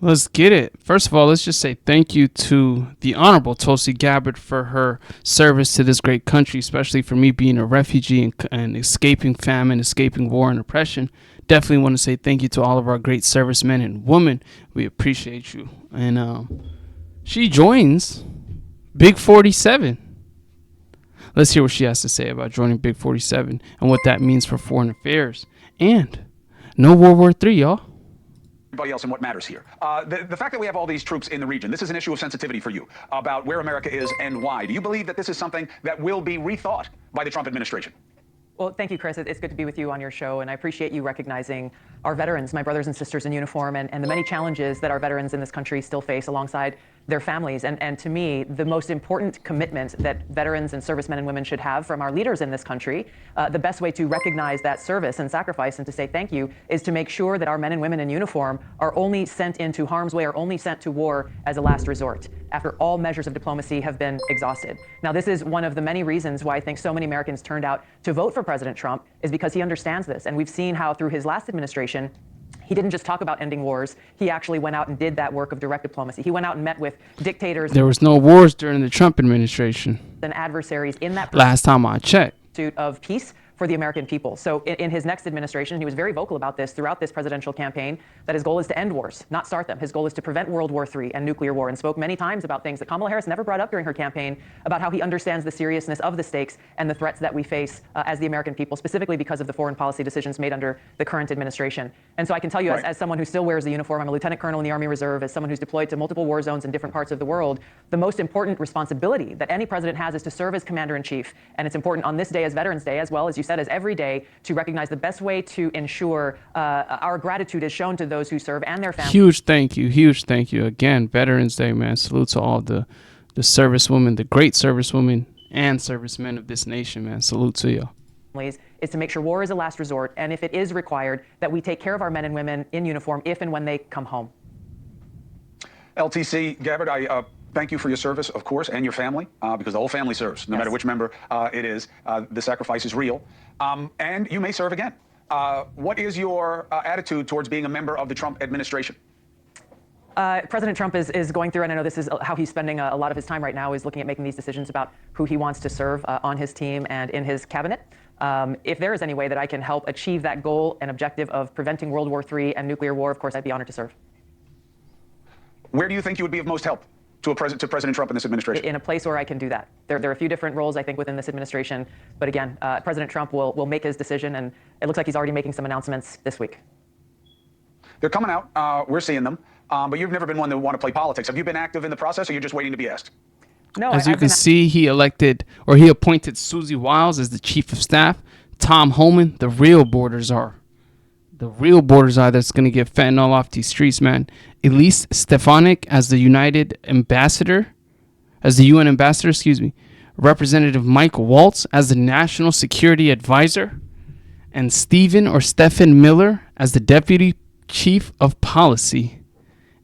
Let's get it. First of all, let's just say thank you to the Honorable Tulsi Gabbard for her service to this great country, especially for me being a refugee and escaping famine, escaping war and oppression. Definitely want to say thank you to all of our great servicemen and women. We appreciate you. And she joins Big 47. Let's hear what she has to say about joining Big 47 and what that means for foreign affairs. And no World War III, y'all. Everybody else and what matters here. The fact that we have all these troops in the region, this is an issue of sensitivity for you about where America is and why. Do you believe that this is something that will be rethought by the Trump administration? Well, thank you, Chris. It's good to be with you on your show, and I appreciate you recognizing our veterans, my brothers and sisters in uniform, and the many challenges that our veterans in this country still face alongside their families. And to me, the most important commitment that veterans and servicemen and women should have from our leaders in this country, the best way to recognize that service and sacrifice and to say thank you is to make sure that our men and women in uniform are only sent into harm's way or only sent to war as a last resort, after all measures of diplomacy have been exhausted. Now, this is one of the many reasons why I think so many Americans turned out to vote for President Trump, is because he understands this. And we've seen how through his last administration, he didn't just talk about ending wars. He actually went out and did that work of direct diplomacy. He went out and met with dictators. There was no wars during the Trump administration. And adversaries in that last time I checked. Pursuit of peace for the American people. So in his next administration, he was very vocal about this throughout this presidential campaign, that his goal is to end wars, not start them. His goal is to prevent World War III and nuclear war, and spoke many times about things that Kamala Harris never brought up during her campaign, about how he understands the seriousness of the stakes and the threats that we face as the American people, specifically because of the foreign policy decisions made under the current administration. And so I can tell you, as someone who still wears the uniform, I'm a lieutenant colonel in the Army Reserve, as someone who's deployed to multiple war zones in different parts of the world, the most important responsibility that any president has is to serve as commander-in-chief. And it's important on this day as Veterans Day, as well as you said, as every day, to recognize the best way to ensure our gratitude is shown to those who serve and their families. Huge thank you again. Veterans Day, man. Salute to all the servicewomen, the great servicewomen and servicemen of this nation, man. Salute to you. Is to make sure war is a last resort, and if it is required, that we take care of our men and women in uniform if and when they come home. LTC Gabbard, I thank you for your service, of course, and your family, because the whole family serves, no matter which member it is. The sacrifice is real, and you may serve again. What is your attitude towards being a member of the Trump administration? President Trump is going through, and I know this is how he's spending a lot of his time right now, is looking at making these decisions about who he wants to serve on his team and in his cabinet. If there is any way that I can help achieve that goal and objective of preventing World War III and nuclear war, of course, I'd be honored to serve. Where do you think you would be of most help to President Trump in this administration? In a place where I can do that. There are a few different roles, I think, within this administration. But again, President Trump will make his decision, and it looks like he's already making some announcements this week. They're coming out. We're seeing them. But you've never been one to want to play politics. Have you been active in the process, or you're just waiting to be asked? No. As you can see, he appointed Susie Wiles as the chief of staff. Tom Homan, the real borders are that's going to get fentanyl off these streets, man. Elise Stefanik as the UN ambassador, Representative Mike Waltz as the National Security Advisor, and Stephen Miller as the Deputy Chief of Policy.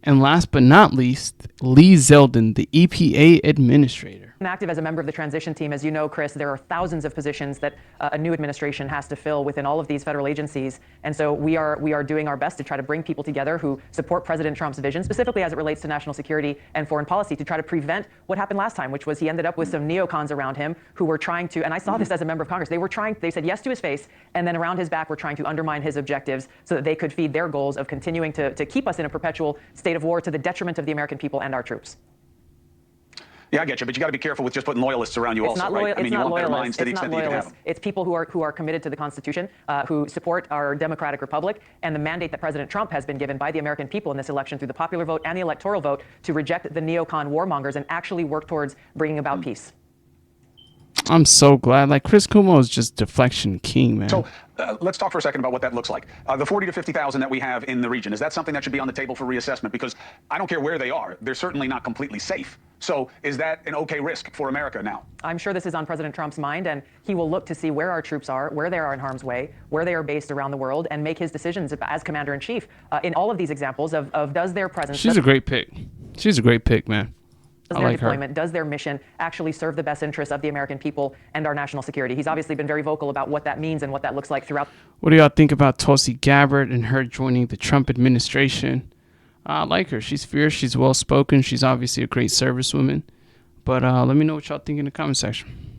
And last but not least, Lee Zeldin, the EPA Administrator. I'm active as a member of the transition team. As you know, Chris, there are thousands of positions that a new administration has to fill within all of these federal agencies. And so we are doing our best to try to bring people together who support President Trump's vision, specifically as it relates to national security and foreign policy, to try to prevent what happened last time, which was he ended up with some neocons around him who were trying to, and I saw this as a member of Congress, they said yes to his face, and then around his back were trying to undermine his objectives so that they could feed their goals of continuing to keep us in a perpetual state of war to the detriment of the American people and our troops. Yeah, I get you, but you got to be careful with just putting loyalists around you also, right? I mean, you want better minds to the extent that you can have them. It's people who are committed to the Constitution, who support our democratic republic, and the mandate that President Trump has been given by the American people in this election through the popular vote and the electoral vote to reject the neocon warmongers and actually work towards bringing about peace. I'm so glad. Like, Chris Cuomo is just deflection king, man. So let's talk for a second about what that looks like. The 40 to 50,000 that we have in the region, is that something that should be on the table for reassessment? Because I don't care where they are, they're certainly not completely safe. So is that an okay risk for America now? I'm sure this is on President Trump's mind, and he will look to see where our troops are, where they are in harm's way, where they are based around the world, and make his decisions as commander-in-chief in all of these examples of does their presence... She's a great pick. She's a great pick, man. Does their deployment, does their mission actually serve the best interests of the American people and our national security? He's obviously been very vocal about what that means and what that looks like throughout. What do y'all think about Tulsi Gabbard and her joining the Trump administration? I like her. She's fierce. She's well spoken. She's obviously a great servicewoman. But let me know what y'all think in the comment section.